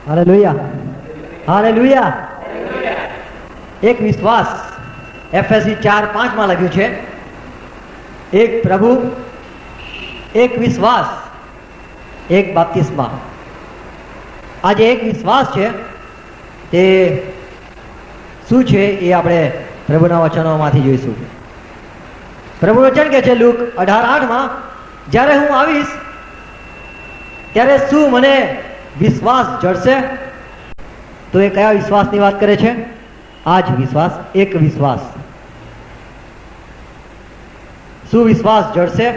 Hallelujah, hallelujah. એક વિશ્વાસ FAC 4:5 લખ્યું છે, એક પ્રભુ, એક વિશ્વાસ, એક બાપ્તિસ્મા. આજે એક વિશ્વાસ છે તે શું છે એ આપણે પ્રભુના વચનોમાંથી જોઈશું. પ્રભુ વચન કહે છે લુક 18:8, જ્યારે હું આવીશ ત્યારે શું મને વિશ્વાસ જળશે? તો એ કયા વિશ્વાસની વાત કરે છે? આ જ વિશ્વાસ, એક વિશ્વાસ. શું વિશ્વાસ જળશે?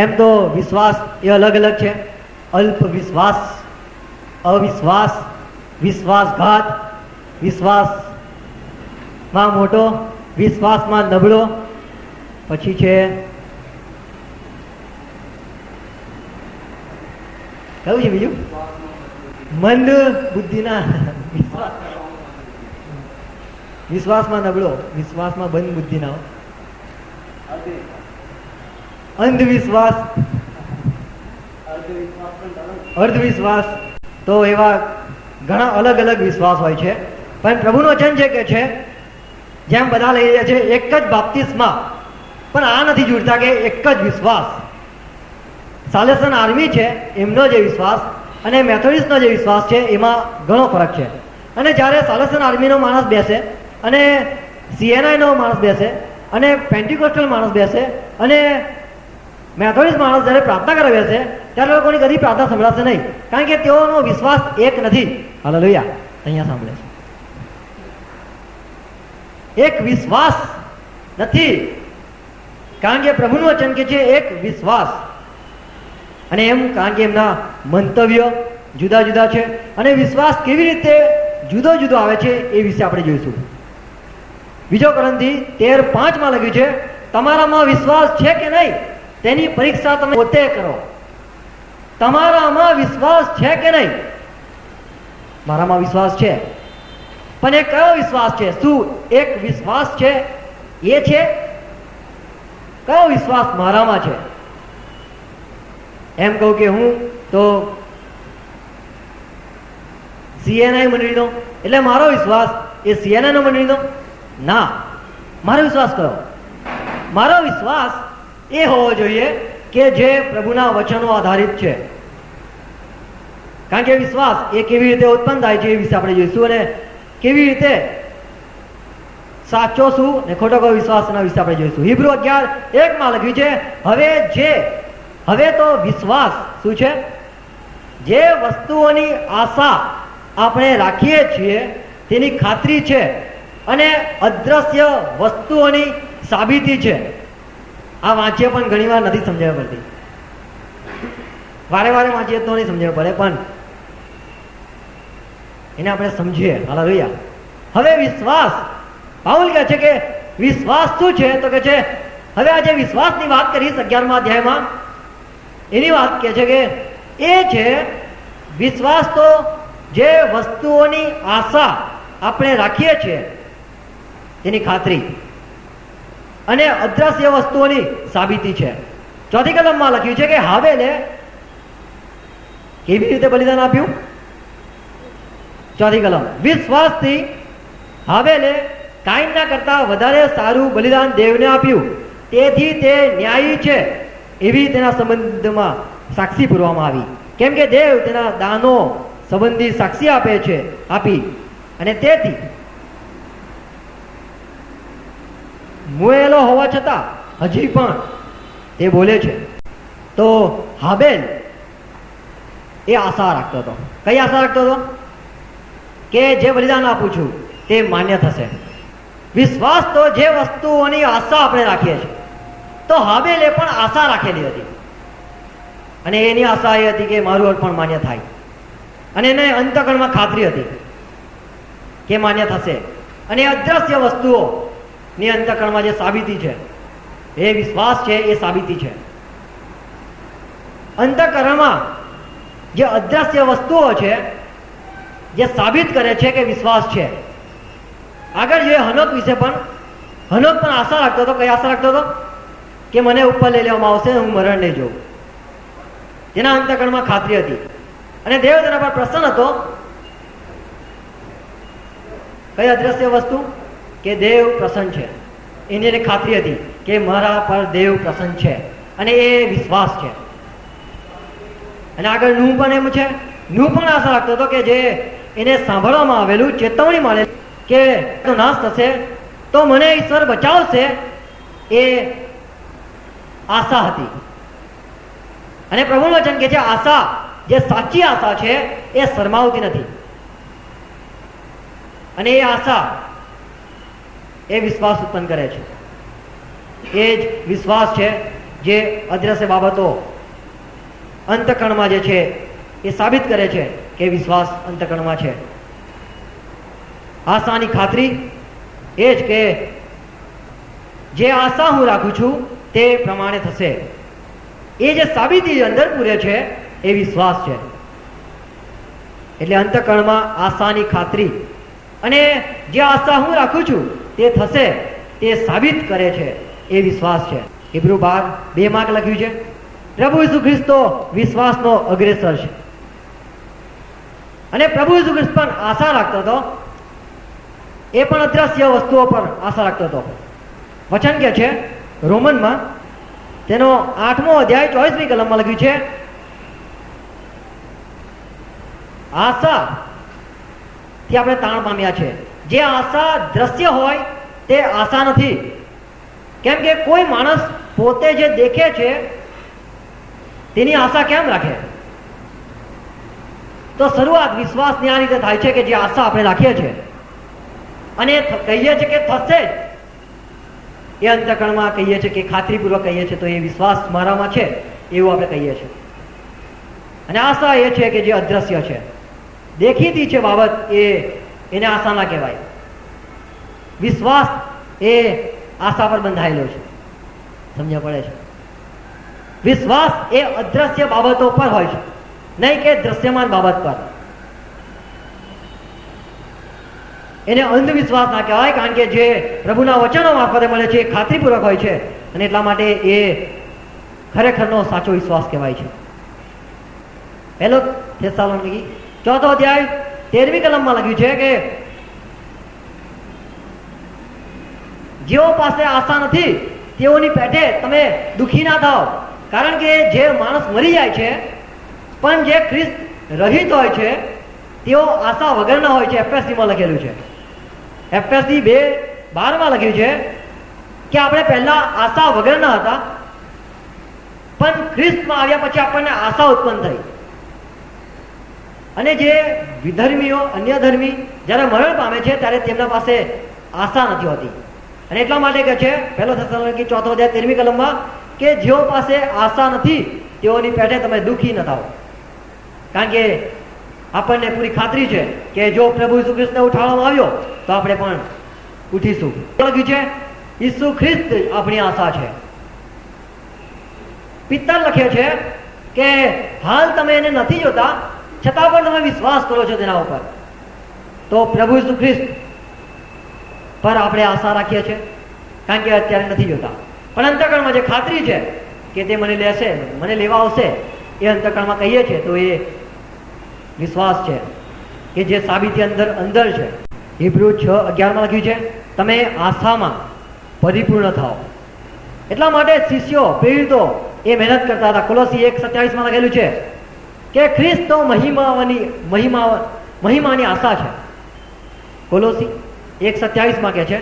એમ તો વિશ્વાસ એ અલગ અલગ છે. અલ્પ વિશ્વાસ, અવિશ્વાસ, વિશ્વાસઘાત, વિશ્વાસમાં મોટો, વિશ્વાસમાં નબળો, પછી છે કયું છે બીજું? મંદ બુદ્ધિના વિશ્વાસમાં નબળો, વિશ્વાસમાં બંધ બુદ્ધિના, અંધવિશ્વાસ, અર્ધવિશ્વાસ. તો એવા ઘણા અલગ અલગ વિશ્વાસ હોય છે. પણ પ્રભુનું વચન છે કે છે જેમ બધા લઈ રહ્યા છે એક જ બાપ્તિસ્મા, પણ આ નથી જોડતા કે એક જ વિશ્વાસ. સાલેસન આર્મી છે એમનો જે વિશ્વાસ અને મેથોડિસ્ટનો જે વિશ્વાસ છે એમાં ઘણો ફરક છે. અને જ્યારે સાલેસન આર્મીનો માણસ બેસે અને સીએનઆઈનો માણસ બેસે અને પેન્ટિકોસ્ટલ માણસ બેસે અને મેથોડિસ્ટ માણસ જ્યારે પ્રાર્થના કરવા બેસે ત્યારે લોકોની કદી પ્રાર્થના સંભળાશે નહીં, કારણ કે તેઓનો વિશ્વાસ એક નથી. હાલેલુયા. અહીંયા સાંભળે છે એક વિશ્વાસ નથી, કારણ કે પ્રભુનું વચન કે છે એક વિશ્વાસ. અને એમ કારણ કે એમના મંતવ્ય જુદા જુદા છે અને વિશ્વાસ કેવી રીતે જુદો જુદો આવે છે એ વિશે આપણે જોઈશું. બીજો કોરિન્થી 13:5 લખ્યું છે, તમારામાં વિશ્વાસ છે કે નહીં તેની પરીક્ષા તમે પોતે કરો. તમારામાં વિશ્વાસ છે કે નહીં? મારામાં વિશ્વાસ છે, પણ એ કયો વિશ્વાસ છે? શું એક વિશ્વાસ છે એ છે? કયો વિશ્વાસ મારામાં છે? એમ કહું કે હું તો સીએનઆઈ મંડળીનો એટલે મારો વિશ્વાસ એ સીએનઆઈનો મંડળીનો ના. મારો વિશ્વાસ કયો? મારો વિશ્વાસ એ હોવો જોઈએ કે જે પ્રભુના વચનો આધારિત છે. કારણ કે વિશ્વાસ એ કેવી રીતે ઉત્પન્ન થાય છે એ વિશે આપણે જોઈશું, અને કેવી રીતે સાચો શું ને ખોટો કયો વિશ્વાસના વિશે આપણે જોઈશું. હિબ્રુ 11:1 લખ્યું છે, હવે તો વિશ્વાસ શું છે? જે વસ્તુઓની આશા આપણે રાખીએ છીએ તેની ખાતરી છે અને અદ્રશ્ય વસ્તુઓની સાબિતી છે. આ વાંચીએ પણ ઘણી વાર નથી સમજાવવા પડતી, વારે વારે વાંચીએ તો નહીં સમજાવવા પડે, પણ એને આપણે સમજીએ. હાલેલુયા. હવે વિશ્વાસ, પાઉલ કહે છે કે વિશ્વાસ શું છે? તો કે છે હવે આ જે વિશ્વાસની વાત કરી 11મા અધ્યાયમાં એની વાત કહે છે કે એ છે વિશ્વાસ તો જે વસ્તુઓની આશા આપણે રાખીએ છીએ તેની ખાતરી અને અદ્રશ્ય વસ્તુઓની સાબિતી છે. 4th કલમમાં લખ્યું છે કે હાબેલે કેવી રીતે બલિદાન આપ્યું? 4th કલમ, વિશ્વાસથી હાબેલે કાઈનના કરતા વધારે સારું બલિદાન દેવને આપ્યું, તેથી તે ન્યાયી છે એવી તેના સંબંધમાં સાક્ષી પૂરવામાં આવી. કેમ કે દેવ તેના દાનો સંબંધી સાક્ષી આપી અને તેથી મુએલો હોવા છતાં હજી પણ તે બોલે છે. તો હાબેલ એ આશા રાખતો હતો. કઈ આશા રાખતો હતો? કે જે બલિદાન આપું છું તે માન્ય થશે. વિશ્વાસ તો જે વસ્તુઓની આશા આપણે રાખીએ છીએ, તો હાબેલે પણ આશા રાખેલી હતી અને એની આશા એ હતી કે મારું અર્પણ માન્ય થાય, અને એને અંતકરણમાં ખાતરી હતી કે માન્ય થશે. અને અદ્રશ્ય વસ્તુઓની અંતકરણમાં જે સાબિતી છે એ વિશ્વાસ છે, એ સાબિતી છે. અંતકરણમાં જે અદ્રશ્ય વસ્તુઓ છે જે સાબિત કરે છે કે વિશ્વાસ છે. આગળ જે હનોક વિશે પણ, હનોક પણ આશા રાખતો હતો. કઈ આશા રાખતો હતો? કે મને ઉપર લઈ લેવામાં આવશે, હું મરણ નહીં જોઉં. તેના અંતકરણમાં ખાતરી હતી અને દેવ તેના પર પ્રસન્ન હતો. કઈ અદ્રશ્ય વસ્તુ? કે દેવ પ્રસન્ન છે. એની એને ખાતરી હતી કે મારા પર દેવ પ્રસન્ન છે, અને એ વિશ્વાસ છે. અને આગળ નૂહ પણ એમ છે. નૂહ પણ આશા રાખતો હતો કે જે એને સાંભળવામાં આવેલું ચેતવણી મળે કે નાશ થશે તો મને ઈશ્વર બચાવશે, એ આશા હતી. અને પ્રભુનું વચન કે છે આશા, જે સાચી આશા છે એ શરમાવતી નથી. અને એ આશા એ વિશ્વાસ ઉત્પન્ન કરે છે. એ જ વિશ્વાસ છે જે અદ્રશ્ય બાબતો અંતકણમાં જે છે એ સાબિત કરે છે કે વિશ્વાસ અંતકણમાં છે. આશાની ખાતરી એ જ કે જે આશા હું રાખું છું તે પ્રમાણે થશે. એ જે સાબિતી અંદર પૂરે છે એ વિશ્વાસ છે. એટલે અંતકણમાં આશાની ખાતરી, અને જે આશા હું રાખું છું તે થશે તે સાબિત કરે છે એ વિશ્વાસ છે. હિબ્રુ 12:2 લખ્યું છે, પ્રભુ ઈસુ ખ્રિસ્ત તો વિશ્વાસનો અગ્રેસર છે. અને પ્રભુ ઈસુ ખ્રિસ્ત પણ આશા રાખતો હતો, એ પણ અદ્રશ્ય વસ્તુઓ પર આશા રાખતો હતો. વચન કે છે રોમનમાં તેનો 8મો અધ્યાય 24મી કલમમાં લખ્યું છે, આશા થી આપણે તાણ પામ્યા છે. જે આશા દ્રશ્ય હોય તે આશા નથી. કેમ કે કોઈ માણસ પોતે જે દેખે છે તેની આશા કેમ રાખે? તો શરૂઆત વિશ્વાસની આ રીતે થાય છે કે જે આશા આપણે રાખીએ છીએ અને કહીએ છીએ કે થશે જ, એ અંતકણમાં કહીએ છીએ કે ખાતરીપૂર્વક કહીએ છીએ તો એ વિશ્વાસ મારામાં છે એવું આપણે કહીએ છીએ. અને આશા એ છે કે જે અદ્રશ્ય છે, દેખીતી છે બાબત, એને આશા ના કહેવાય. વિશ્વાસ એ આશા પર બંધાયેલો છે. સમજ્યા પડે છે? વિશ્વાસ એ અદ્રશ્ય બાબતો પર હોય છે, નહીં કે દ્રશ્યમાન બાબત પર. એને અંધવિશ્વાસ ના કહેવાય, કારણ કે જે પ્રભુના વચનો મારફતે મળે છે એ ખાતરીપૂર્વક હોય છે, અને એટલા માટે એ ખરેખરનો સાચો વિશ્વાસ કહેવાય છે. પહેલો થેસ્સાલોનિકી 4થો અધ્યાય 13મી કલમમાં લખ્યું છે કે જેઓ પાસે આશા નથી તેઓની પેઠે તમે દુઃખી ના થાઓ, કારણ કે જે માણસ મરી જાય છે પણ જે ખ્રિસ્ત રહિત હોય છે તેઓ આશા વગરના હોય છે. એફએસસીમાં લખેલું છે, એફએસસી 2:12 લખ્યું છે કે આપણે પહેલા આશા વગરના હતા, પણ ખ્રિસ્તમાં આવ્યા પછી આપણને આશા ઉત્પન્ન થઈ. અને જે વિધર્મીઓ, અન્ય ધર્મી જ્યારે મરણ પામે છે ત્યારે તેમના પાસે આશા નથી હોતી. અને એટલા માટે કહે છે પહેલો થેસ્સલોનિકી 4થો અધ્યાય 13મી કલમમાં કે જેઓ પાસે આશા નથી તેઓની પેઠે તમે દુઃખી ન થાઓ, કારણ કે આપણને પૂરી ખાતરી છે કે જો પ્રભુ ઈસુ ખ્રિસ્તને ઉઠાડવામાં આવ્યો તો આપણે પણ ઉઠીશું. લખ્યું છે ઈસુ ખ્રિસ્ત આપણી આશા છે. પિત્તર લખે છે કે હાલ તમે એને નથી જોતા છતાં પણ તમે વિશ્વાસ કરો છો તેના ઉપર, તો પ્રભુ ઈસુ ખ્રિસ્ત પર આપણે આશા રાખીએ છીએ, કારણ કે અત્યારે નથી જોતા. પણ અંતકરણમાં જે ખાતરી છે કે તે મને લેશે, મને લેવા આવશે, એ અંતકરણમાં કહીએ છીએ તો એ વિશ્વાસ છે કે જે સાબિતી અંદર છે. હિબ્રુ 6:11 લખ્યું છે તમે આશામાં પરિપૂર્ણ થાઓ. એટલા માટે શિષ્યો, પ્રેરિતો એ મહેનત કરતા હતા. કોલોસી 1:27 લખેલું છે કે ખ્રિસ્ત તો મહિમાની આશા છે. કોલોસી 1:27 કહે છે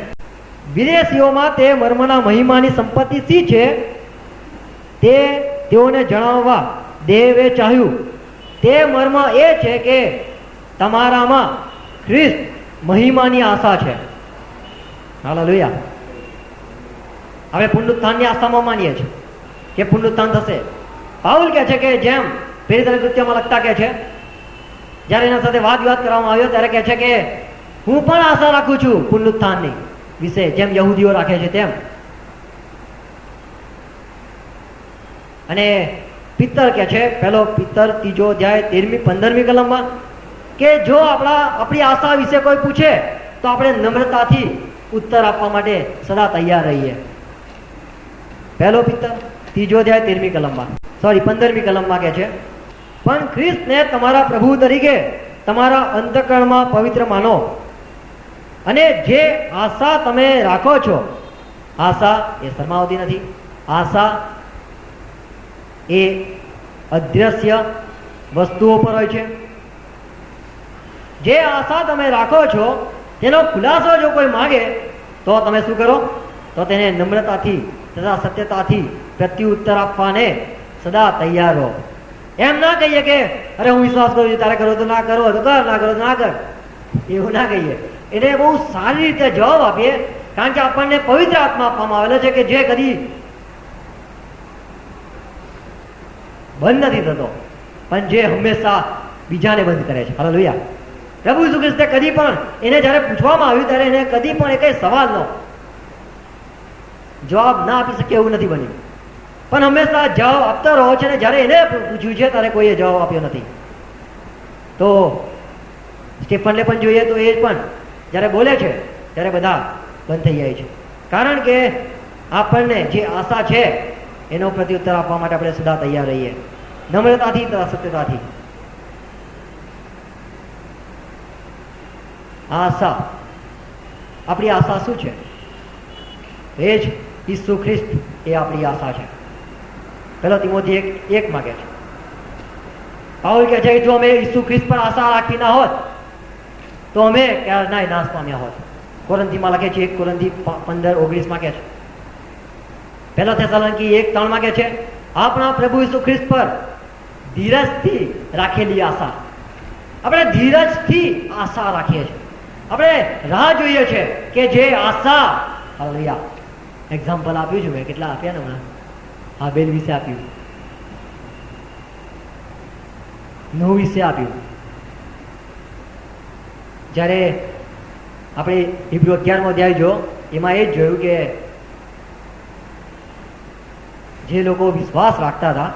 વિદેશીઓમાં તે મર્મના મહિમાની સંપત્તિ શી છે તે તેઓને જણાવવા દેવે ચાહ્યું. તે મર્મ એ છે કે તમારામાં ખ્રિસ્ત મહિમાની આશા છે. હાલેલુયા. હવે પુનરુત્થાનની આશામાં માનીએ છીએ કે પુનરુત્થાન થશે. પાઉલ કહે છે કે જેમ પ્રેરિત અને કૃત્યમાં લખતા કહે છે, જ્યારે એના સાથે વાદ વિવાદ કરવામાં આવ્યો ત્યારે કહે છે કે હું પણ આશા રાખું છું પુનરુત્થાનની વિશે, જેમ યહૂદીઓ રાખે છે તેમ. અને પિત્તર કહે છે, પહેલો પિત્તર 3 અધ્યાય 13-15 કલમમાં કે જો આપણી આશા વિશે કોઈ પૂછે તો આપણે નમ્રતાથી ઉત્તર આપવા માટે સદા તૈયાર રહીએ. પહેલો પિત્તર 3 અધ્યાય 13મી કલમમાં 15મી કલમમાં કહે છે પણ ખ્રિસ્તને તમારા પ્રભુ તરીકે તમારા અંતઃકરણમાં પવિત્ર માનો. અને જે આશા તમે રાખો છો, આશા એ શરમાવતી નથી, આશા એ અદ્રશ્ય વસ્તુઓ પર હોય છે. જે આશા તમે રાખો છો તેનો ખુલાસો જો કોઈ માગે તો તમે શું કરો? તો તેને નમ્રતાથી તથા સત્યતાથી પ્રત્યુત્તર આપવાને સદા તૈયાર રહો. એમ ના કહીએ કે અરે હું વિશ્વાસ કરું છું, તારે કરો તો ના કરો તો કર, ના કરો તો ના કર, એવું ના કહીએ. એને બહુ સારી રીતે જવાબ આપીએ, કારણ કે આપણને પવિત્ર આત્મા આપવામાં આવેલો છે કે જે કદી બંધ નથી થતો, પણ જે હંમેશા બીજાને બંધ કરે છે. હાલેલુયા. પ્રભુ ઈસુ ખ્રિસ્તે કદી પણ એને જ્યારે પૂછવામાં આવ્યું ત્યારે એને કદી પણ એક સવાલનો જવાબ ના આપી શકે એવું નથી બન્યું, પણ હંમેશા જવાબ આપતા રહો છે. અને જ્યારે એને પૂછ્યું છે ત્યારે કોઈએ જવાબ આપ્યો નથી. તો સ્ટીફનને પણ જોઈએ તો એ પણ જ્યારે બોલે છે ત્યારે બધા બંધ થઈ જાય છે, કારણ કે આપણને જે આશા છે એનો પ્રત્યુત્તર આપવા માટે આપણે સદા તૈયાર રહીએ, નમ્રતાથી તથા સત્યતાથી. આશા, આપણી આશા શું છે? એ જ ઈસુ ખ્રિસ્ત એ આપણી આશા છે. પહેલો તિમોથી 1 માગે છે. પાઉલ કહે છે કે જો અમે ઈસુ ખ્રિસ્ત પર આશા રાખી ના હોત તો અમે ક્યારના નાશ પામ્યા હોત. કોરિન્થીમાં લખે છે, 1 કોરિન્થી 15:19 માગે છે. પહેલા થેસલોનિકી 1:3 માગે છે, આપણા પ્રભુ ઈસુ ખ્રિસ્ત પર ધીરજથી રાખેલી આશા. આપણે ધીરજથી આશા રાખીએ છીએ, આપણે રાહ જોઈએ છે કે જે આશા. હાલેલુયા. એક્ઝામ્પલ આપ્યું છું મેં, કેટલા આપ્યા ને હમણાં? હાબેલ વિશે આપ્યું, નૂહ વિશે આપ્યું. જ્યારે આપણે હિબ્રુ 11મો અધ્યાય જો, એમાં એ જ જોયું કે જે લોકો વિશ્વાસ રાખતા હતા,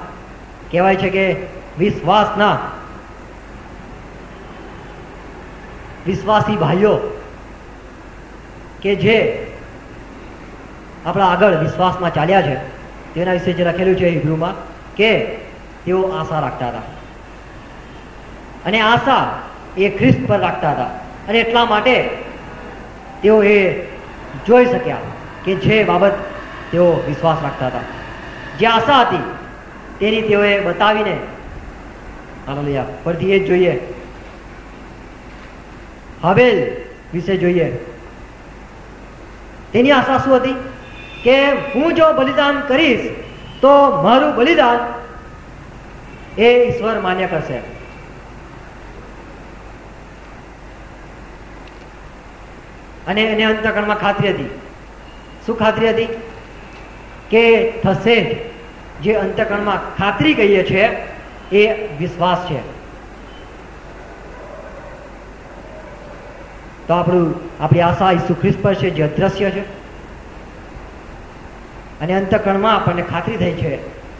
કહેવાય છે કે વિશ્વાસી ભાઈઓ કે જે આપણા આગળ વિશ્વાસમાં ચાલ્યા છે તેના વિશે જે લખેલું છે હિબ્રુમાં કે તેઓ આશા રાખતા હતા, અને આશા એ ખ્રિસ્ત પર રાખતા હતા. અને એટલા માટે તેઓ એ જોઈ શક્યા કે જે બાબત તેઓ વિશ્વાસ રાખતા હતા, જે આશા હતી તેની તેઓએ બતાવીને. હાલેલુયા. પરથી એ જ જોઈએ, હાબેલ વિશે જોઈએ. તેની આશા શું હતી? કે હું જો બલિદાન કરીશ તો મારું બલિદાન એ ઈશ્વર માન્ય કરશે. અને એને અંતઃકરણમાં ખાતરી હતી. શું ખાતરી હતી? કે થશે જ. જે અંતઃકરણમાં ખાતરી કહીએ છે એ વિશ્વાસ છે. તો આપણી આશા ઈસુ ખ્રિસ્ત પર છે, જે અદ્રશ્ય છે, અને અંતઃકરણમાં આપણને ખાતરી થઈ છે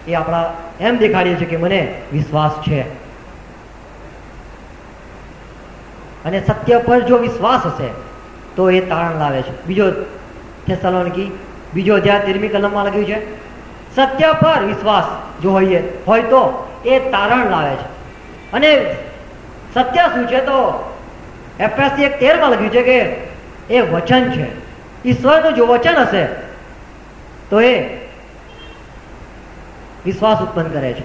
એ આપણા એમ દેખાડીએ છીએ કે મને વિશ્વાસ છે. અને સત્ય પર જો વિશ્વાસ હશે તો એ તારણ લાવે છે. બીજો થેસલોનિકી 2 અધ્યાય 13મી કલમમાં લખ્યું છે, સત્ય પર વિશ્વાસ જો હોય તો એ તારણ લાવે છે. અને સત્ય શું છે? તો એફએસસી 1:13માં લખ્યું છે કે એ વચન છે. ઈશ્વરનું જો વચન હશે તો એ વિશ્વાસ ઉત્પન્ન કરે છે,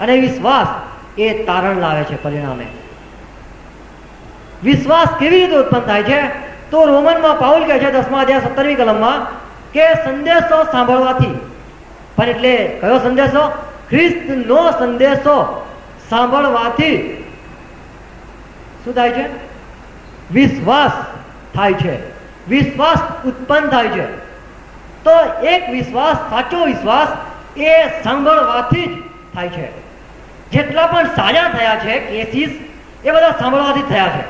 અને વિશ્વાસ એ તારણ લાવે છે. પરિણામે વિશ્વાસ કેવી રીતે ઉત્પન્ન થાય છે? તો રોમનમાં પાઉલ કહે છે 10મા અધ્યાય 17મી કલમમાં કે સંદેશો સાંભળવાથી. પણ એટલે કયો સંદેશો? ખ્રિસ્તનો સંદેશો સાંભળવાથી શું થાય છે? વિશ્વાસ થાય છે, વિશ્વાસ ઉત્પન્ન થાય છે. તો એક વિશ્વાસ, સાચો વિશ્વાસ એ સાંભળવાથી જ થાય છે. જેટલા પણ સાજા થયા છે કેસીસ એ બધા સાંભળવાથી થયા છે.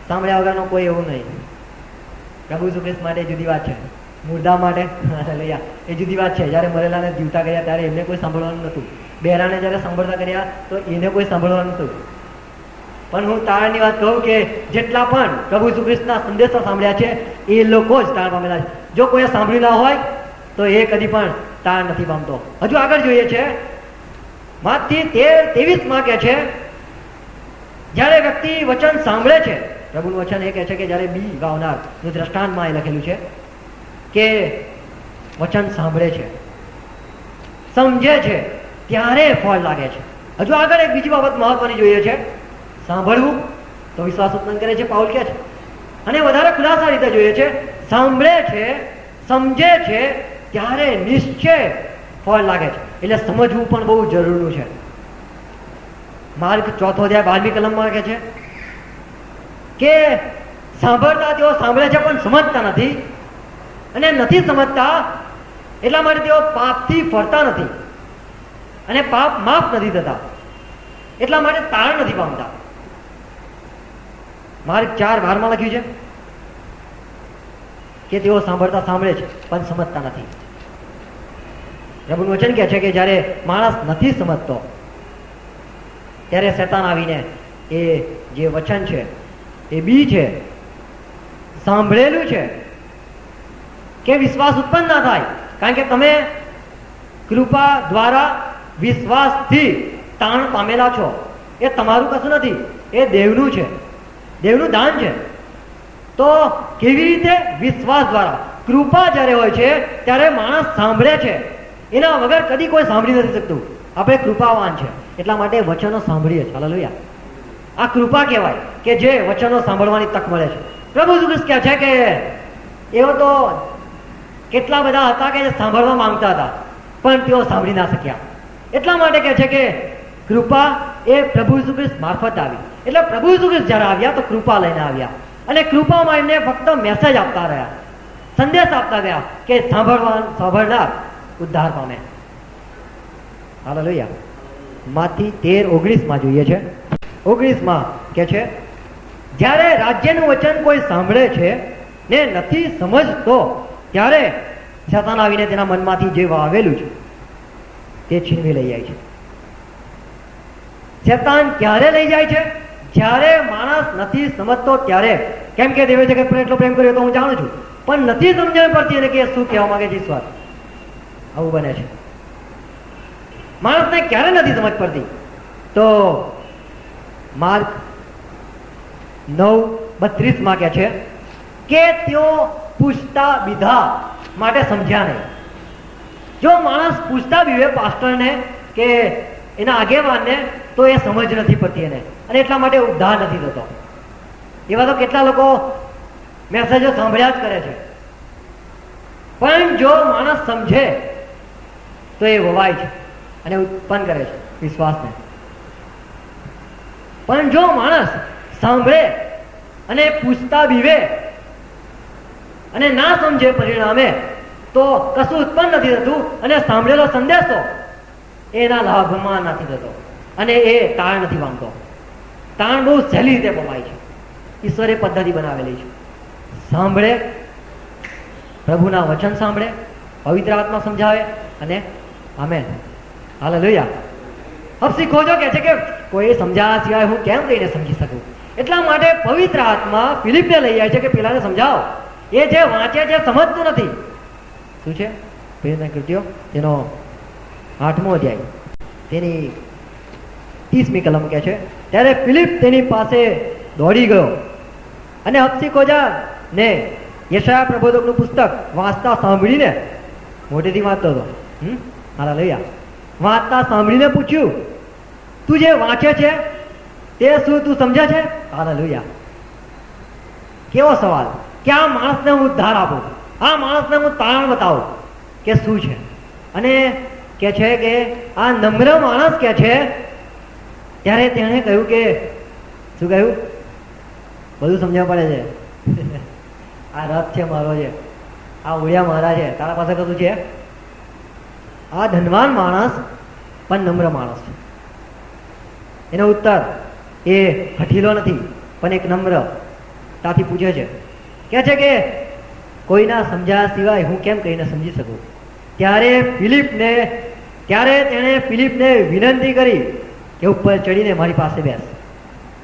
સાંભળ્યા વગરનો કોઈ એવું નહીં. પ્રભુ ઈસુ ખ્રિસ્ત માટે જુદી વાત છે, મુર્દા માટે એ જુદી વાત છે. જ્યારે મરેલાને જીવતા કર્યા ત્યારે એમને કોઈ સાંભળવાનું નહોતું. બહેરાને જ્યારે સાંભળતા કર્યા તો એને કોઈ સાંભળવાનું નહોતું. પણ હું તારણની વાત કહું કે જેટલા પણ પ્રભુ ઈસુ ખ્રિસ્તના સંદેશા સાંભળ્યા છે એ લોકો જ તારણ પામેલા છે. જો કોઈ સાંભળ્યું ના હોય તો એ કદી પણ તારણ નથી પામતો. હજુ આગળ જોઈએ છે માથી 13:23 કહે છે, જ્યારે વ્યક્તિ વચન સાંભળે છે, પ્રભુનું વચન એ કહે છે કે જ્યારે બી વાવનાર નું દ્રષ્ટાંતમાં એ લખેલું છે કે વચન સાંભળે છે, સમજે છે, ત્યારે ફળ લાગે છે. હજુ આગળ એક બીજી બાબત મહત્વની જોઈએ છે. સાંભળવું તો વિશ્વાસ ઉત્પન્ન કરે છે, પાઉલ કહે છે. અને વધારે ખુલાસા રીતે જોઈએ છે, સાંભળે છે, સમજે છે, ત્યારે નિશ્ચય ફળ લાગે છે. એટલે સમજવું પણ બહુ જરૂરનું છે. માર્ક 4 અધ્યાય 12મી કલમમાં કહે છે કે સાંભળતા તેઓ સાંભળે છે પણ સમજતા નથી, અને નથી સમજતા એટલા માટે તેઓ પાપથી ફરતા નથી, અને પાપ માફ નથી થતા, એટલા માટે તારણ નથી પામતા. માર્ક 4:12 લખ્યું છે કે તેઓ સાંભળતા સાંભળે છે પણ સમજતા નથી. પ્રભુનું વચન કહે છે કે જ્યારે માણસ નથી સમજતો ત્યારે શેતાન આવીને એ જે વચન છે, એ બી છે, સાંભળેલું છે, કે વિશ્વાસ ઉત્પન્ન ના થાય. કારણ કે તમે કૃપા દ્વારા વિશ્વાસથી તાણ પામેલા છો. એ તમારું કશું નથી, એ દેવનું છે, દેવનું દાન છે. તો કેવી રીતે? વિશ્વાસ દ્વારા. કૃપા જ્યારે હોય છે ત્યારે માણસ સાંભળે છે, એના વગર કદી કોઈ સાંભળી નથી શકતું. આપણે કૃપાવાન છે એટલા માટે વચનો સાંભળીએ છીએ. હાલેલુયા. આ કૃપા કહેવાય કે જે વચનો સાંભળવાની તક મળે છે. પ્રભુ ઈસુ ખ્રિસ્ત કહે છે કે એવો તો કેટલા બધા હતા કે જે સાંભળવા માંગતા હતા પણ તેઓ સાંભળી ના શક્યા. એટલા માટે કહે છે કે કૃપા એ પ્રભુ ઈસુ ખ્રિસ્ત મારફત આવી. એટલે પ્રભુ ઈસુ ખ્રિસ્ત જ્યારે આવ્યા તો કૃપા લઈને આવ્યા, અને કૃપામાં એમને ફક્ત મેસેજ આપતા રહ્યા, સંદેશ આપતા ગયા કે સાંભળનાર ઉદ્ધાર પામે. હાલેલુયા. માંથી 13:19 જોઈએ છે. 19 કે છે, જ્યારે રાજ્યનું વચન કોઈ સાંભળે છે ને નથી સમજતો ત્યારે શેતાન આવીને તેના મનમાંથી જે વાવેલું છે તે છીનવી લઈ જાય છે. શેતાન ક્યારે લઈ જાય છે? જ્યારે માણસ નથી સમજતો ત્યારે. કેમ કે દેવે જગત પર એટલો પ્રેમ કર્યો તો હું જાણું છું, પણ નથી સમજણ પડતી એને કે શું કહેવા માંગે છે ઈશ્વર. આવું બને છે. માણસને ક્યારે નથી સમજ પડતી? તો માર્ક 9:32 કહે છે કે તેઓ પૂછતા બીધા માટે સમજ્યા નહીં. જો માણસ પૂછતા બીવે પાસ્ટરને કે એના આગેવાનને તો એ સમજ નથી પડતી એને, અને એટલા માટે ઉદ્ધાર નથી થતો. એવા તો કેટલા લોકો મેસેજો સાંભળ્યા જ કરે છે, પણ જો માણસ સમજે તો એ વવાય છે અને ઉત્પન્ન કરે છે વિશ્વાસને. પણ જો માણસ સાંભળે અને પૂછતા બીવે અને ના સમજે પરિણામે તો કશું ઉત્પન્ન નથી થતું, અને સાંભળેલો સંદેશો એના લાભમાં નથી થતો, અને એ તાણ નથી પામતો. તાણ બહુ સહેલી રીતે પમાય છે. ઈશ્વરે પદ્ધતિ બનાવેલી છે. સાંભળે, પ્રભુના વચન સાંભળે, પવિત્ર આત્મા સમજાવે, અને આમેન. હાલેલુયા. હફસી ખોજો કહે છે કે કોઈ સમજાવ્યા સિવાય હું કેમ કહીને સમજી શકું? એટલા માટે પવિત્ર આત્મા ફિલિપને લઈ જાય છે કે પેલાને સમજાવો. એ જે વાંચે છે સમજતું નથી. શું છે? પ્રેરણા કૃત્યો તેનો 8મો અધ્યાય તેની 30મી કલમ કહે છે, ત્યારે ફિલિપ તેની પાસે દોડી ગયો અને હફસી ખોજા ને યશાયા પ્રબોધકનું પુસ્તક વાંચતા સાંભળીને મોટેથી વાંચતો હતો. હાલેલુયા. વાંચતા સાંભળીને પૂછ્યું, તું જે વાંચે છે તે શું તું સમજે છે? હાલેલુયા. કેવો સવાલ કે આ માણસને હું ઉદ્ધાર આપું, આ માણસને હું તારણ બતાવું કે શું છે. અને કે છે કે આ નમ્ર માણસ કે છે ત્યારે તેણે કહ્યું કે શું કહ્યું? બધું સમજવા પડે છે. આ રથ છે મારો છે, આ ઓળિયા મારા છે, તારા પાસે કશું છે? આ ધનવાન માણસ પણ નમ્ર માણસ છે. એનો ઉત્તર એ હઠીલો નથી પણ એક નમ્રતાથી પૂછે છે. કહે છે કે કોઈના સમજાયા સિવાય હું કેમ કહીને સમજી શકું? ત્યારે તેણે ફિલિપને વિનંતી કરી કે ઉપર ચડીને મારી પાસે બેસ.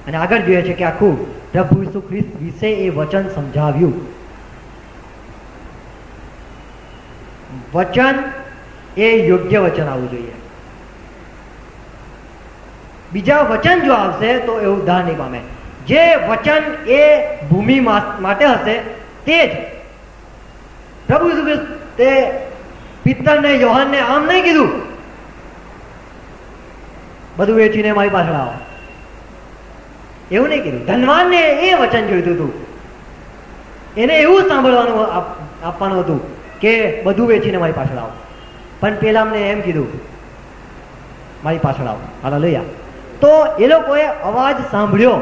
અને આગળ જોઈએ છે કે આખું પ્રભુ ઈસુ ખ્રિસ્ત વિશે એ વચન સમજાવ્યું. વચન એ યોગ્ય વચન આવવું જોઈએ. બીજા વચન જો આવશે તો એ ઉદ્ધાર નહીં પામે. જે વચન એ ભૂમિ માટે હશે તે જ પ્રભુ ઈસુ ખ્રિસ્ત તે પિત્તરને યોહાનને આમ નહીં કીધું બધું વેચીને મારી પાછળ આવો, એવું નહીં કીધું. ધનવાનને એ વચન જોઈતું હતું, એને એવું સાંભળવાનું આપવાનું હતું કે બધું વેચીને મારી પાછળ આવો. પણ પેલા અમને એમ કીધું મારી પાછળ આવો. હાલેલુયા. તો એ લોકોએ અવાજ સાંભળ્યો,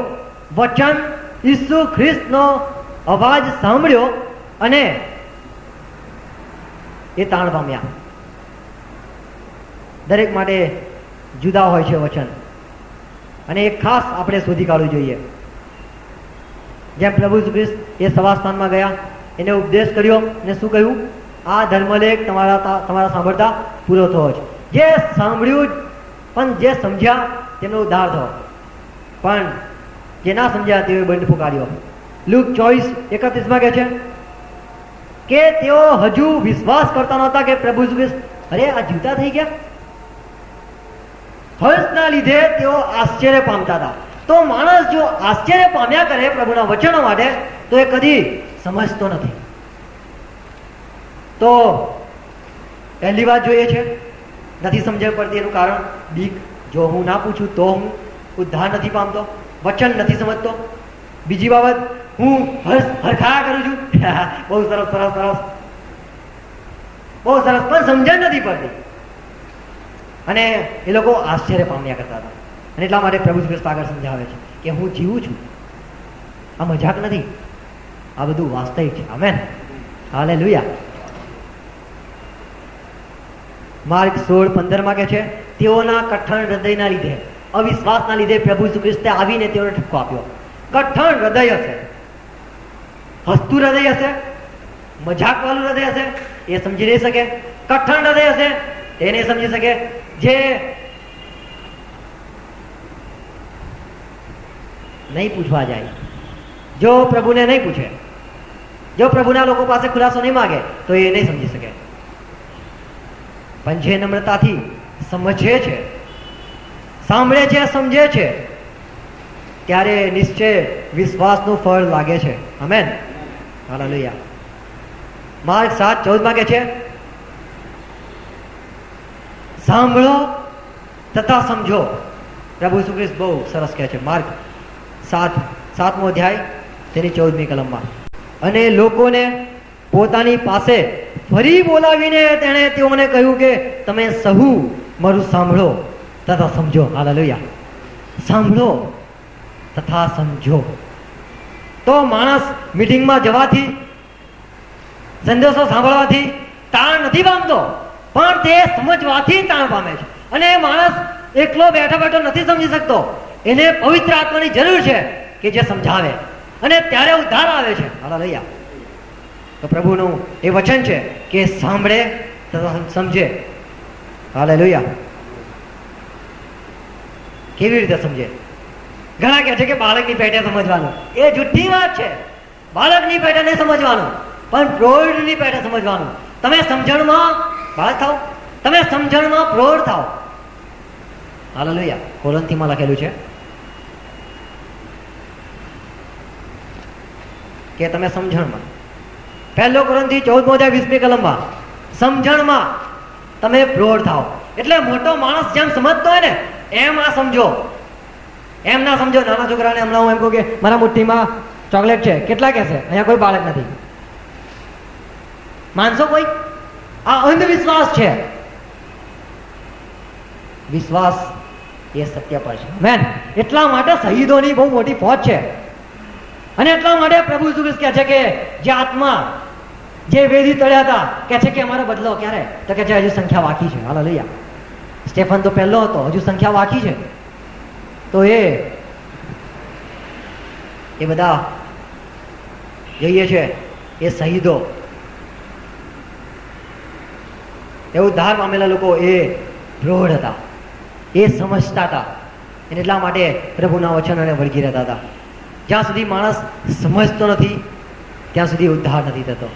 વચન ઈસુ ખ્રિસ્તનો અવાજ સાંભળ્યો અને એ તાણ પામ્યા. દરેક માટે જુદા હોય છે વચન, અને એ ખાસ આપણે શોધી કાઢવું જોઈએ. જેમ પ્રભુ ઈસુ ખ્રિસ્ત એ સભાસ્થાનમાં ગયા, એને ઉપદેશ કર્યો અને શું કહ્યું? આ ધર્મલેખ તમારા સાંભળતા પૂરો થયો છે. જે સાંભળ્યું પણ જે સમજ્યા તેમનો ઉદ્ધાર થયો, પણ જે ના સમજ્યા તેઓએ બંધ ફૂંકાર્યો. લુક 24:31 કહે છે કે તેઓ હજુ વિશ્વાસ કરતા નહોતા કે પ્રભુ ઈસુ ખ્રિસ્ત અરે આ જીવતા થઈ ગયા. હર્ષના લીધે તેઓ આશ્ચર્ય પામતા હતા. તો માણસ જો આશ્ચર્ય પામ્યા કરે પ્રભુના વચનો માટે તો એ કદી સમજતો નથી. તો પહેલી વાત જોઈએ છે નથી સમજણ પડતી એનું કારણ બીક. જો હું ના પૂછું તો હું ઉદ્ધાર નથી પામતો, વચન નથી સમજતો. બીજી બાબત, હું હરખાયા કરું છું બહુ સરસ સરસ સરસ બહુ સરસ, પણ સમજણ નથી પડતી. અને એ લોકો આશ્ચર્ય પામ્યા કરતા હતા. અને એટલા માટે પ્રભુ ખ્રિસ્ત આગળ સમજાવે છે કે હું જીવું છું, આ મજાક નથી, આ બધું વાસ્તવિક છે. Amen, hallelujah. માર્ક 16:15 કહે છે તેઓના કઠણ હૃદયના લીધે, અવિશ્વાસના લીધે પ્રભુ ઈસુ ખ્રિસ્તે આવીને તેઓને ઠપકો આપ્યો. કઠણ હૃદય હશે, હસતું હૃદય હશે, મજાક વાળું હૃદય હશે, એ સમજી નહીં શકે. કઠણ હૃદય હશે એ નહીં સમજી શકે. જે નહીં પૂછવા જાય, જો પ્રભુને નહીં પૂછે, જો પ્રભુના લોકો પાસે ખુલાસો નહીં માગે તો એ નહીં સમજી શકે. પણ જે નમ્રતાથી સમજે છે, સાંભળે છે, સમજે છે, ત્યારે નિશ્ચય વિશ્વાસનું ફળ લાગે છે. Amen, hallelujah. માર્ક 7:14 કહે છે સાંભળો તથા સમજો. પ્રભુ ઈસુ ખ્રિસ્ત બહુ સરસ કહે છે. માર્ક 7મો અધ્યાય તેની 14મી કલમમાં. અને લોકોને પોતાની પાસે ફરી બોલાવીને તેણે તેઓને કહ્યું કે તમે સહુ મારું સાંભળો તથા સમજો. હાલેલુયા. સાંભળો તથા સમજો. તો માણસ મીટિંગમાં જવાથી, સંદેશો સાંભળવાથી તાણ નથી પામતો, પણ તે સમજવાથી તાણ પામે છે. અને માણસ એકલો બેઠા બેઠો નથી સમજી શકતો, એને પવિત્ર આત્માની જરૂર છે કે જે સમજાવે, અને ત્યારે ઉદ્ધાર આવે છે. હાલેલુયા. તો પ્રભુનું એ વચન છે કે સાંભળે તથા સમજે. હાલેલુયા. કેવી રીતે સમજે? ઘણા કહે છે કે બાળકની પેટે સમજવાનું, એ જુઠ્ઠી વાત છે. બાળકની પેટે નહીં સમજવાનું, પણ પ્રૌઢની પેટે સમજવાનું. તમે સમજણમાં બાળક થાવ, તમે સમજણમાં પ્રૌઢ થાવ. હાલેલુયા. કોલોન્થીમાં લખેલું છે કે તમે સમજણમાં, 1 કોરિન્થી 14:20 કલમમાં, સમજણમાં તમે પ્રૌઢ થાવ. એટલે મોટો માણસ જેમ સમજતો હોય ને એમ આ સમજો, એમ ના સમજો. નાના છોકરાને હમણાં હું એમ કહું કે મારા મુઠ્ઠીમાં ચોકલેટ છે, કેટલા કહેશે? અહીંયા કોઈ બાળક નથી. માનશો કોઈ? આ અંધવિશ્વાસ છે. વિશ્વાસ એ સત્ય પર છે. મેન, એટલા માટે શહીદોની બહુ મોટી ફોજ છે. અને એટલા માટે પ્રભુ ઈસુ ખ્રિસ્ત કહે છે કે જે આત્મા, જે વેદી તળ્યા હતા, કહે છે કે અમારો બદલો ક્યારે? તો કે છે હજુ સંખ્યા બાકી છે. હાલેલુયા. સ્ટેફન તો પહેલો હતો, હજુ સંખ્યા બાકી છે. તો એ બધા જોઈએ છે એ શહીદો, એ ઉદ્ધાર પામેલા લોકો એ પ્રૌઢ હતા, એ સમજતા હતા. અને એટલા માટે પ્રભુના વચનોને વળગી રહેતા હતા. જ્યાં સુધી માણસ સમજતો નથી ત્યાં સુધી ઉદ્ધાર નથી થતો.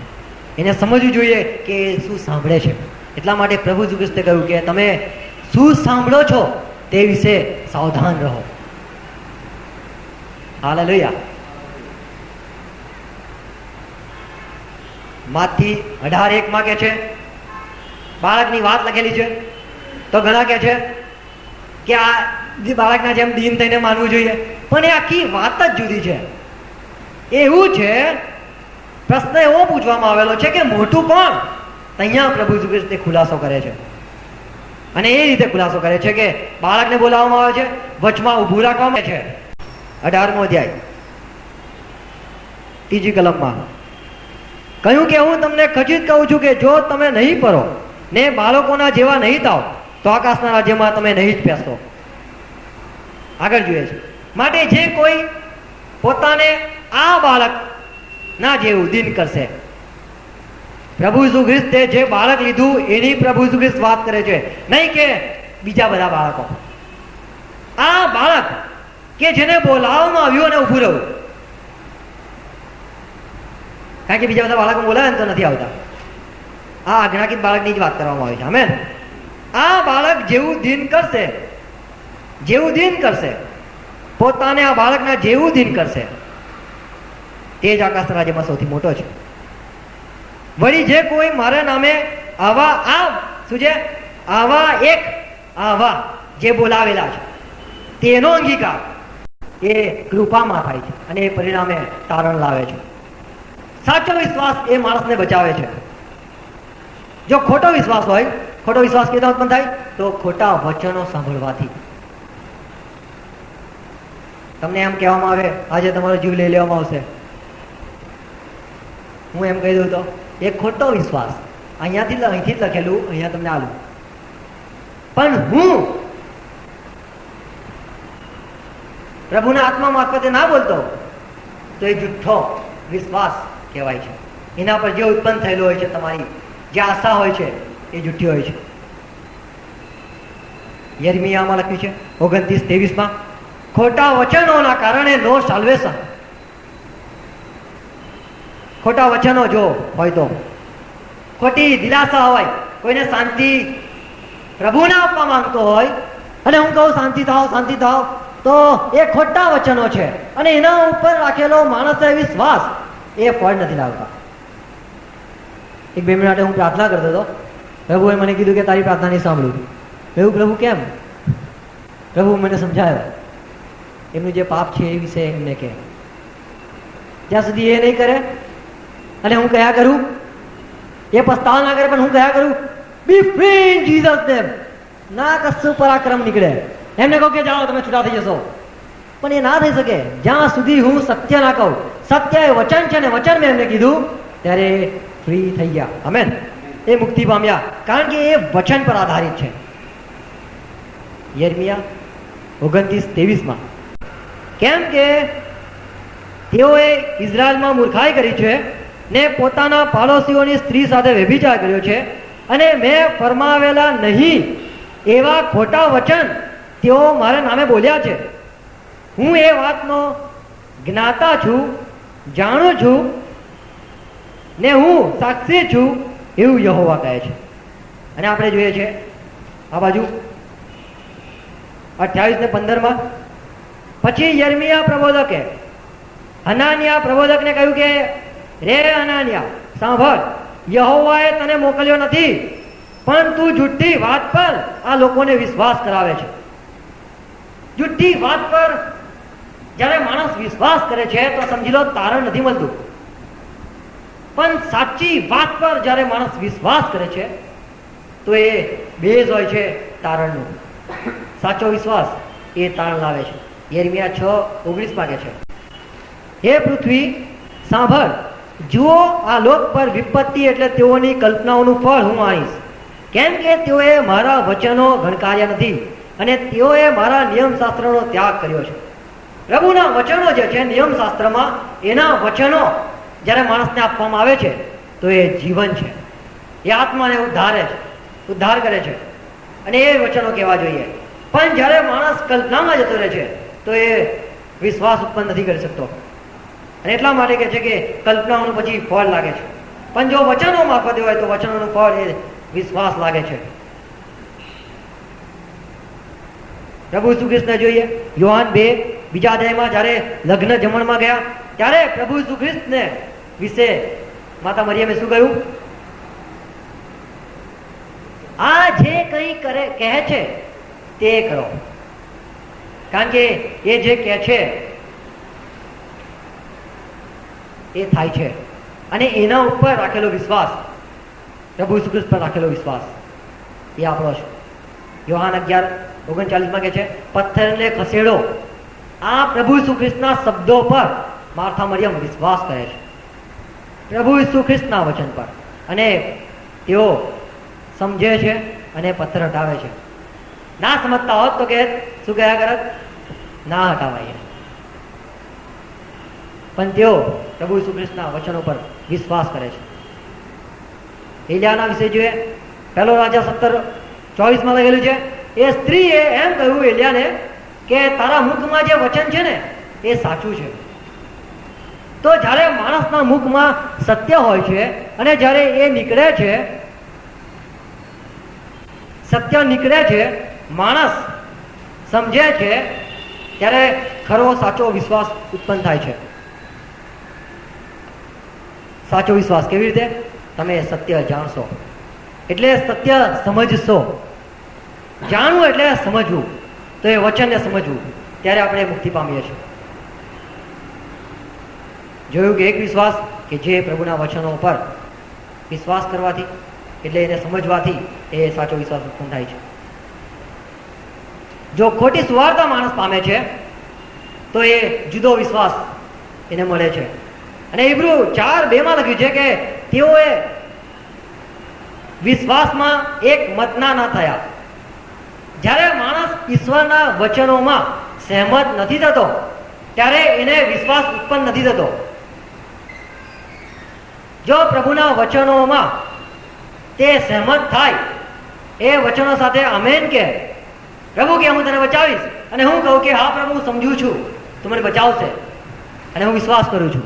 એને સમજવું જોઈએ કે શું સાંભળે છે. એટલા માટે પ્રભુ ઈસુ ખ્રિસ્તે કહ્યું કે તમે શું સાંભળો છો તે વિશે સાવધાન રહો. હાલેલુયા. માથી 18:1 કે છે બાળકની વાત લખેલી છે. તો ઘણા કે છે કે આ બાળકના જેમ દીન થઈને માનવું જોઈએ, પણ એ આખી વાત જ જુદી છે. એવું છે, પ્રશ્ન એવો પૂછવામાં આવેલો છે કે મોટું કોણ? અહીંયા પ્રભુ ઈસુ ખ્રિસ્ત ખુલાસો કરે છે, અને એ રીતે ખુલાસો કરે છે કે બાળકને બોલાવવામાં આવે છે, વચમાં ઊભું રાખવામાં આવે છે. 18મો અધ્યાય 3જી કલમમાં કહ્યું કે હું તમને ખચિત કહું છું કે જો તમે નહીં પરો ને બાળકોના જેવા નહીં થાવ તો આકાશના રાજ્યમાં તમે નહીં જ બેસતો. આગળ જોઈએ છે, માટે જે કોઈ પોતાને આ બાળક ના જેવું દીન કરશે. પ્રભુ ઈસુ ખ્રિસ્તે જે બાળક લીધું એની પ્રભુ ઈસુ ખ્રિસ્ત વાત કરે છે, નહીં કે બીજા બધા બાળકો. આ બાળક કે જેને બોલાવવામાં આવ્યું અને ઊભું રહ્યું, કારણ કે બીજા બધા બાળકો બોલાવે ને તો નથી આવતા. આ આજ્ઞાકીત બાળકની જ વાત કરવામાં આવી છે. આમેન. આ બાળક જેવું દીન કરશે, પોતાને આ બાળકના જેવું દીન કરશે, તે જ આકાશના રાજ્યમાં સૌથી મોટો છે. વળી જે કોઈ મારા નામે આવા જે બોલાવેલા છે તેનો અંગીકાર એ કૃપામાં થાય છે અને એ પરિણામે તારણ લાવે છે. સાચો વિશ્વાસ એ માણસને બચાવે છે. જો ખોટો વિશ્વાસ હોય, ખોટો વિશ્વાસ કેવી રીતે ઉત્પન્ન થાય? તો ખોટા વચનો સાંભળવાથી. તમને એમ કહેવામાં આવે આજે તમારો જીવ લઈ લેવામાં આવશે, હું એમ કહી દઉં તો એ ખોટો વિશ્વાસ. અહીંથી જ લખેલું, અહીંયા તમને આલું, પણ હું પ્રભુના આત્મા મારફતે ના બોલતો તો એ જુઠ્ઠો વિશ્વાસ કહેવાય છે. એના પર જે ઉત્પન્ન થયેલું હોય છે, તમારી જે આશા હોય છે એ જુઠ્ઠી હોય છે. યર્મિયામાં લખ્યું છે 29:23 ખોટા વચનોના કારણે નો સાલ્વેશન. ખોટા વચનો જો હોય તો, ખોટી દિલાસા હોય, કોઈને શાંતિ પ્રભુ ના આપવા માંગતો હોય અને હું કહું શાંતિ થાવ, તો એ ખોટા વચનો છે અને એના ઉપર રાખેલો માણસે વિશ્વાસ એ ફળ નથી લાવતા. 1-2 મિનિટ માટે હું પ્રાર્થના કરતો હતો. પ્રભુએ મને કીધું કે તારી પ્રાર્થના નહીં સાંભળું. એવું પ્રભુ કેમ? પ્રભુ મને સમજાયો, એમનું જે પાપ છે એ વિશે એમને કહે. જ્યાં સુધી એ નહીં કરે અને હું કયા કરું, એ પસ્તાવ ના કરે, પણ હું કયા કરું, બી ફ્રી ઇન જીસસ નેમ. ના કશું પરાક્રમ નીકળે. એમને કહું કે જાઓ તમે છૂટા થઈ જશો, પણ એ ના થઈ શકે જ્યાં સુધી હું સત્ય ના કહું. સત્ય એ વચન છે ને વચન મેં એમને કીધું ત્યારે ફ્રી થઈ ગયા. આમેન. એ મુક્તિ પામ્યા, કારણ કે એ વચન પર આધારિત છે. યર્મિયા 29:23 કેમ કે તેઓએ ઇઝરાયલમાં મૂર્ખાઈ કરી છે ને પોતાના પાડોશીઓની સ્ત્રી સાથે વ્યભિચાર કર્યો છે, અને મેં ફરમાવેલા નહીં એવા ખોટા વચન તેઓ મારા નામે બોલ્યા છે. હું એ વાતનો જ્ઞાતા છું, જાણું છું ને હું સાક્ષી છું, એવું યહોવા કહે છે. અને આપણે જોઈએ છે આ બાજુ 28 ને 15 પછી યર્મિયા પ્રબોધકે હનાનિયા પ્રબોધકને કહ્યું કે રે હનાનિયા સાંભળ, યહોવાએ તને મોકલ્યો નથી, પણ તું જુઠ્ઠી વાત પર આ લોકોને વિશ્વાસ કરાવે છે. જુઠ્ઠી વાત પર જ્યારે માણસ વિશ્વાસ કરે છે તો સમજી લો તારણ નથી મળતું, પણ સાચી વાત પર જ્યારે માણસ વિશ્વાસ કરે છે તો એ બેઝ હોય છે તારણનું. સાચો વિશ્વાસ એ તારણ લાવે છે. યર્મિયા 6:19 કે છે, હે પૃથ્વી સાંભળ, જુઓ આ લોક પર વિપત્તિ એટલે તેઓની કલ્પનાઓનું ફળ હું આણીશ, કેમ કે તેઓએ મારા વચનો ગણકાર્યા નથી અને તેઓએ મારા નિયમશાસ્ત્રનો ત્યાગ કર્યો છે. પ્રભુના વચનો જે છે નિયમશાસ્ત્રમાં, એના વચનો જ્યારે માણસને આપવામાં આવે છે તો એ જીવન છે, એ આત્માને ઉદ્ધાર કરે છે અને એ વચનો કહેવા જોઈએ. પણ જ્યારે માણસ કલ્પનામાં જતો રહે છે તો એ વિશ્વાસ ઉત્પન્ન નથી કરી શકતો, અને એટલા માટે કહે છે કે કલ્પનાઓનું પછી ફળ લાગે છે. પણ જો વચનો મારફતે હોય તો વચનોનું ફળ એ વિશ્વાસ લાગે છે. પ્રભુ ઈસુ ખ્રિસ્તને જોઈએ. યોહાન 2 બીજા અધ્યાયમાં જ્યારે લગ્ન જમણમાં ગયા ત્યારે પ્રભુ ઈસુ ખ્રિસ્તને વિશે માતા મરિયમે શું કહ્યું? આ જે કંઈ કરે કહે છે તે કરો. કારણ કે એ જે કહે છે એ થાય છે. અને એના ઉપર રાખેલો વિશ્વાસ, પ્રભુ ઈસુ ખ્રિસ્ત પર રાખેલો વિશ્વાસ એ આપણો છે. યોહાન 11:39 કહે છે, પથ્થરને ખસેડો. આ પ્રભુ ઈસુ ખ્રિસ્તના શબ્દો પર માર્થા મરિયમ વિશ્વાસ કરે છે, પ્રભુ ઈસુ ખ્રિસ્તના વચન પર. અને તેઓ સમજે છે અને પથ્થર હટાવે છે. ના સમજતા હોત તો કે શું કહ્યા કરત? ના હટાવાય. પણ તેઓ પ્રભુ ઈસુ ખ્રિસ્તના વચનો પર વિશ્વાસ કરે છે. એલિયાના વિશે જોઈએ, 1 રાજા 17:24 લખેલું છે, એ સ્ત્રીએ એમ કહ્યું એલિયાને કે તારા મુખમાં જે વચન છે ને એ સાચું છે. તો જ્યારે માણસના મુખમાં સત્ય હોય છે અને જ્યારે એ નીકળે છે, સત્ય નીકળે છે, માણસ સમજે છે, ત્યારે ખરો સાચો વિશ્વાસ ઉત્પન્ન થાય છે. સાચો વિશ્વાસ કેવી રીતે? તમે સત્ય જાણશો એટલે સત્ય સમજશો. જાણવું એટલે સમજવું. તો એ વચનને સમજવું, ત્યારે આપણે મુક્તિ પામીએ છીએ. જોયું કે એક વિશ્વાસ કે જે પ્રભુના વચનો પર વિશ્વાસ કરવાથી, એટલે એને સમજવાથી એ સાચો વિશ્વાસ ઉત્પન્ન થાય છે. જો ખોટી સુવાર્તા માણસ પામે છે તો એ જુદો વિશ્વાસ એને મળે છે. અને ઈબ્રુ 4:2 લખ્યું છે કે તેઓએ વિશ્વાસમાં એક મતના ન થયા. જ્યારે માણસ ઈશ્વરના વચનોમાં સહેમત નથી થતો ત્યારે એને વિશ્વાસ ઉત્પન્ન નથી થતો. જો પ્રભુના વચનોમાં તે સહેમત થાય, એ વચનો સાથે આમેન કે, પ્રભુ કે હું તને બચાવીશ, અને હું કહું કે હા પ્રભુ હું સમજુ છું તું મને બચાવશે અને હું વિશ્વાસ કરું છું,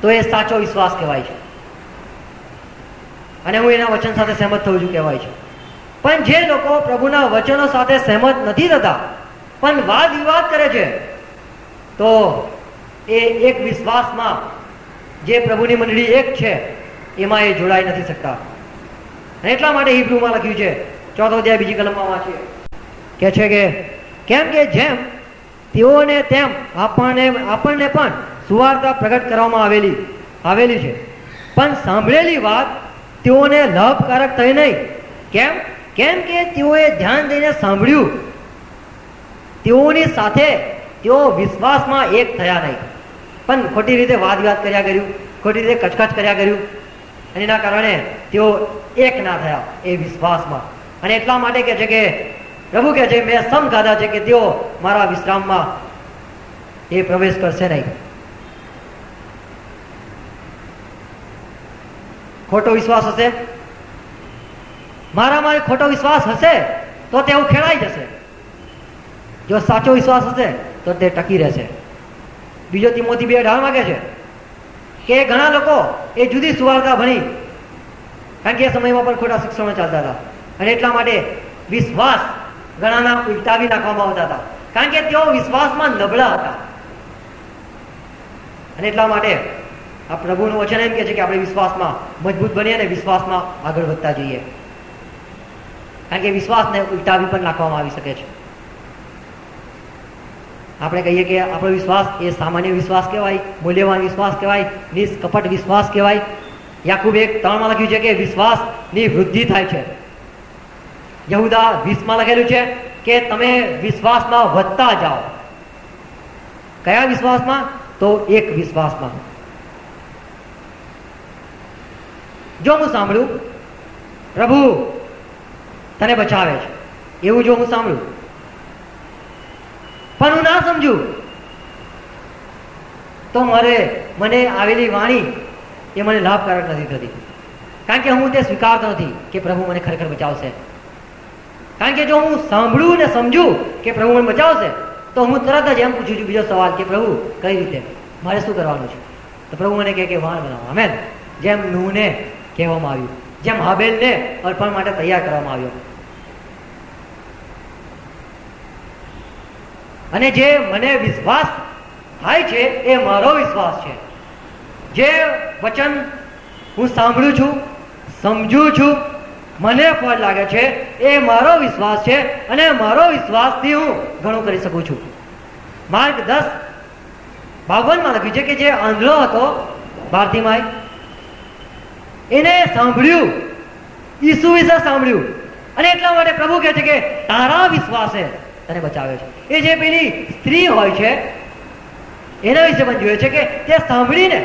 તો એ સાચો વિશ્વાસ કહેવાય છે. અને હું એના વચન સાથે સહેમત થઉં છું કહેવાય છે. પણ જે લોકો પ્રભુના વચનો સાથે સહેમત નથી થતા પણ વાદ વિવાદ કરે છે, તો એ એક વિશ્વાસમાં જે પ્રભુની મંડળી એક છે એમાં એ જોડાઈ નથી શકતા. અને એટલા માટે હિબ્રુમાં લખ્યું છે, 4 અધ્યાય 2 કલમમાં વાંચીએ, કે છે કે કેમ કે જેમ તેઓને તેમ આપણને પણ સુવાર્તા પ્રગટ કરવામાં આવેલી છે, પણ સાંભળેલી વાત તેઓને લાભકારક થઈ નહીં. કેમ કે તેઓએ ધ્યાન દઈને સાંભળ્યું, તેઓની સાથે તેઓ વિશ્વાસમાં એક થયા નહીં, પણ ખોટી રીતે વાદ વિવાદ કર્યા કર્યું, ખોટી રીતે કચકચ કર્યા કર્યું, અને એના કારણે તેઓ એક ના થયા એ વિશ્વાસમાં. અને એટલા માટે કહે છે કે પ્રભુ કહે છે મેં સમ ખાધા છે કે તેઓ મારા વિશ્રામમાં એ પ્રવેશ કરશે નહીં. ખોટો વિશ્વાસ હશે, મારામાં ખોટો વિશ્વાસ હશે તો તે ઉખેડાઈ જશે. જો સાચો વિશ્વાસ હશે તો તે ટકી રહેશે. બીજો તિમોથી 2:18 કહે છે કે ઘણા લોકો એ જુદી સુવાર્તા ભણી, કારણ કે એ સમયમાં પણ ખોટા શિક્ષણો ચાલતા હતા, અને એટલા માટે વિશ્વાસ ઘણાના ઉલટાવી નાખવામાં આવતા હતા, કારણ કે તેઓ વિશ્વાસમાં નબળા હતા. અને એટલા માટે આ પ્રભુનું વચન એમ કહે છે કે આપણે વિશ્વાસમાં મજબૂત બનીએ અને વિશ્વાસમાં આગળ વધતા જઈએ, કારણ કે વિશ્વાસને ઉલટાવી પણ નાખવામાં આવી શકે છે. આપણે કહીએ કે આપણો વિશ્વાસ એ સામાન્ય વિશ્વાસ કહેવાય, મૂલ્યવાન વિશ્વાસ કહેવાય, નિષ્કપટ વિશ્વાસ કહેવાય. યાકૂબ 1:3 લખ્યું છે કે વિશ્વાસની વૃદ્ધિ થાય છે. યહુદા 20 લખેલું છે કે તમે વિશ્વાસમાં વધતા જાઓ. કયા વિશ્વાસમાં? તો એક વિશ્વાસમાં. જો હું સાંભળું પ્રભુ તને બચાવે છે એવું જો હું સાંભળું, પણ હું ના સમજું, તો મને આવેલી વાણી એ મને લાભકારક નથી થતી, કારણ કે હું તે સ્વીકારતો નથી કે પ્રભુ મને ખરેખર બચાવશે. કારણ કે જો હું સાંભળું ને સમજું કે પ્રભુ મને બચાવશે, તો હું તરત જ એમ પૂછું છું બીજો સવાલ કે પ્રભુ કઈ રીતે, મારે શું કરવાનું છે? તો પ્રભુ મને કહે કે વાણ બનાવો. આમેન. જેમ નૂહને કહેવામાં આવ્યું, જેમ હાબેલને અર્પણ માટે તૈયાર કરવામાં આવ્યો. અને જે મને વિશ્વાસ થાય છે એ મારો વિશ્વાસ છે. જે વચન હું સાંભળું છું, સમજું છું, મને ફળ લાગે છે એ મારો વિશ્વાસ છે અને મારો વિશ્વાસથી હું ઘણું કરી શકું છું. માર્ક 10:52 લખ્યું છે કે જે આંધળો હતો બાર્તિમાય, એને સાંભળ્યું, ઈસુ વિશે સાંભળ્યું અને એટલા માટે પ્રભુ કહે છે કે તારા વિશ્વાસે તને બચાવે છે. એ જે પેલી સ્ત્રી હોય છે એના વિશે પણ જોઈએ છે કે તે સાંભળીને,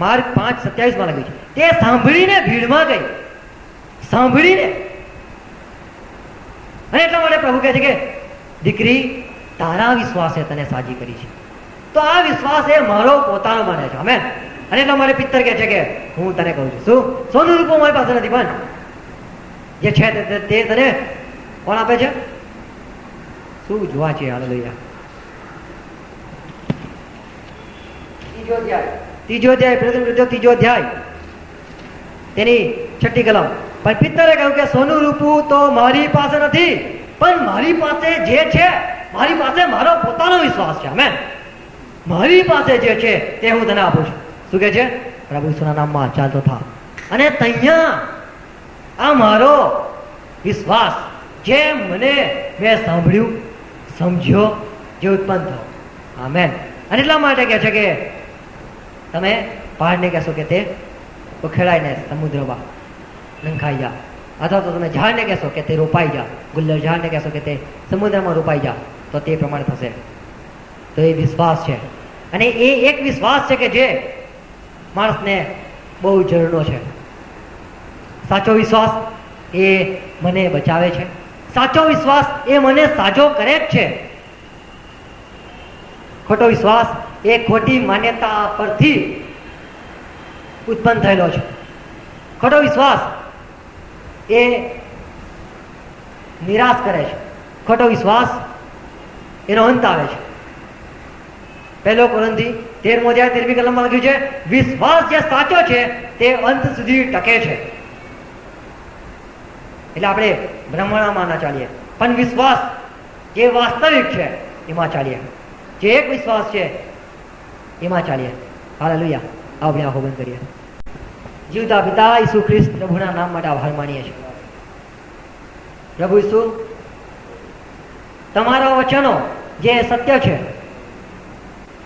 માર્ક 5:27 લખ્યું છે, તે સાંભળીને ભીડમાં ગઈ, સાંભળીને. અને એટલા માટે પ્રભુ કહે છે કે દીકરી તારા વિશ્વાસે તને સાજી કરી છે. તો આ વિશ્વાસ એ મારો પોતાનો બને છે. આમેન. અને એટલા માટે પિત્તર કહે છે કે હું તને કહું છું, શું સોનું રૂપો મારી પાસે નથી, પણ જે છે તે તને કોણ આપે છે? શું જોવા છે? હાલેલુયા. ત્રીજો અધ્યાય પ્રથમ ત્રીજો અધ્યાય તેની 6ઠી કલમ. પણ પિત્તરે કહ્યું કે સોનું રૂપું તો મારી પાસે નથી, પણ મારી પાસે જે છે, મારી પાસે મારો પોતાનો વિશ્વાસ છે. આમેન. મારી પાસે જે છે તે હું તને આપું છું. શું કહે છે? પ્રભુ ઈસુના નામમાં ચાલતો થા. અને ત્યાં આ મારો વિશ્વાસ જે મેં સાંભળ્યું, સમજ્યો, જે ઉત્પન્ન થયો. આમેન. અને એટલા માટે કહે છે કે તમે પહાડને કહેશો કે તે ઉખેડાઈને સમુદ્રમાં લંકાઈ જા, અથવા તો તમે ઝાડને કહેશો કે તે રોપાઈ જા, ગુલ્લર ઝાડને કહેશો કે તે સમુદ્રમાં રોપાઈ જા, તો તે પ્રમાણે થશે. તો એ વિશ્વાસ છે. અને એ એક વિશ્વાસ છે કે જે માણસને બહુ જરૂરનો છે. સાચો વિશ્વાસ એ મને બચાવે છે. સાચો વિશ્વાસ એ મને સાજો કરે જ છે. ખોટો વિશ્વાસ એ ખોટી માન્યતા પરથી ઉત્પન્ન થયેલો છે. ખોટો વિશ્વાસ એ નિરાશ કરે છે. ખોટો વિશ્વાસ એનો અંત આવે છે. 1 કોરિન્થી 13:13 કલમમાં લખ્યું છે, વિશ્વાસ જે સાચો છે તે અંત સુધી ટકે છે. એટલે આપણે ભ્રમણામાં ના ચાલીએ, પણ વિશ્વાસ જે વાસ્તવિક છે એમાં ચાલીએ. જે એક વિશ્વાસ છે એમાં ચાલીએ. હાલેલુયા. આપણે આંખો બંધ કરીએ. જીવતા પિતા ઈસુ ખ્રિસ્ત પ્રભુના નામ માટે આભાર માનીએ છીએ. પ્રભુ ઈસુ, તમારા વચનો જે સત્ય છે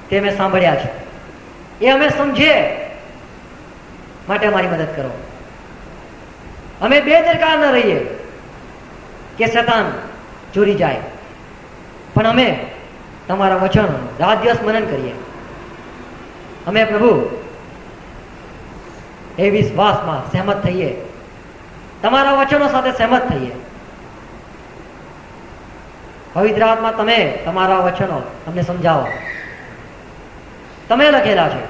તે મેં સાંભળ્યા છે, એ અમે સમજીએ માટે અમારી મદદ કરો. અમે બેદરકાર ન રહીએ કે શેતાન ચોરી જાય, પણ અમે તમારા વચનો રાત દિવસ મનન કરીએ. અમે પ્રભુ એ વિશ્વાસમાં સહેમત થઈએ, તમારા વચનો સાથે સહેમત થઈએ. પવિત્ર આત્મા, તમે તમારા વચનો અમને સમજાવો. તમે લખેલા છે,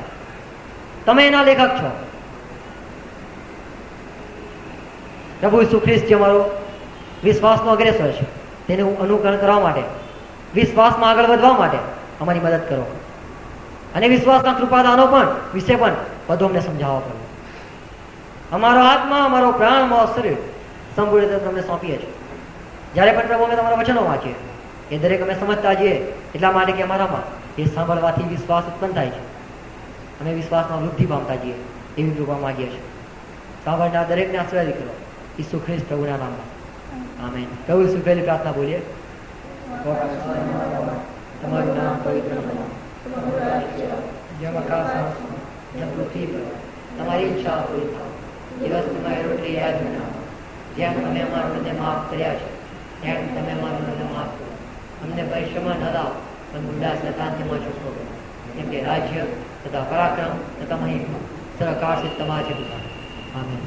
તમે એના લેખક છો. પ્રભુ ઈસુ ખ્રિસ્ત જે મારો વિશ્વાસનો અગ્રેસર છે, તેનું અનુકરણ કરવા માટે, વિશ્વાસમાં આગળ વધવા માટે અમારી મદદ કરો. અને વિશ્વાસના કૃપાદાનો પણ વિશે પણ બધું અમને સમજાવવા કરો. અમારો આત્મા, અમારો પ્રાણ, અમારો શરીર સંપૂર્ણ રીતે તમને સોંપીએ છીએ. જ્યારે પણ પ્રભુ અમે તમારા વચનો વાંચીએ એ દરેક અમે સમજતા જઈએ, એટલા માટે કે અમારામાં એ સાંભળવાથી વિશ્વાસ ઉત્પન્ન થાય છે. અમે વિશ્વાસમાં વૃદ્ધિ પામતા જઈએ એવી કૃપા માંગીએ છીએ. સાંભળનાર દરેકને આશીર્વાદ કરો ઈસુ ખ્રિસ્ત પ્રભુના નામમાં. આમેન. પ્રભુ ઈસુ પહેલી પ્રાર્થના બોલીએ. તમારું નામ પવિત્ર બનો, જેમ આકાશમાં જેમ પૃથ્વી પર તમારી ઈચ્છા પૂરી થાય. દિવસ તમારી રોટલી યાદ બનાવો. જેમ તમે અમારા હૃદય માફ કર્યા છે તેમ તમે અમારું હૃદય માફ કરો. અમને પરીક્ષામાં ન લાવો, પણ ઉદાસ શૈતાનથી છૂટકો કરો. કેમ કે રાજ્ય તથા પરાક્રમ તથા મહિમા સર્વકાળ તમારા છે. આમેન.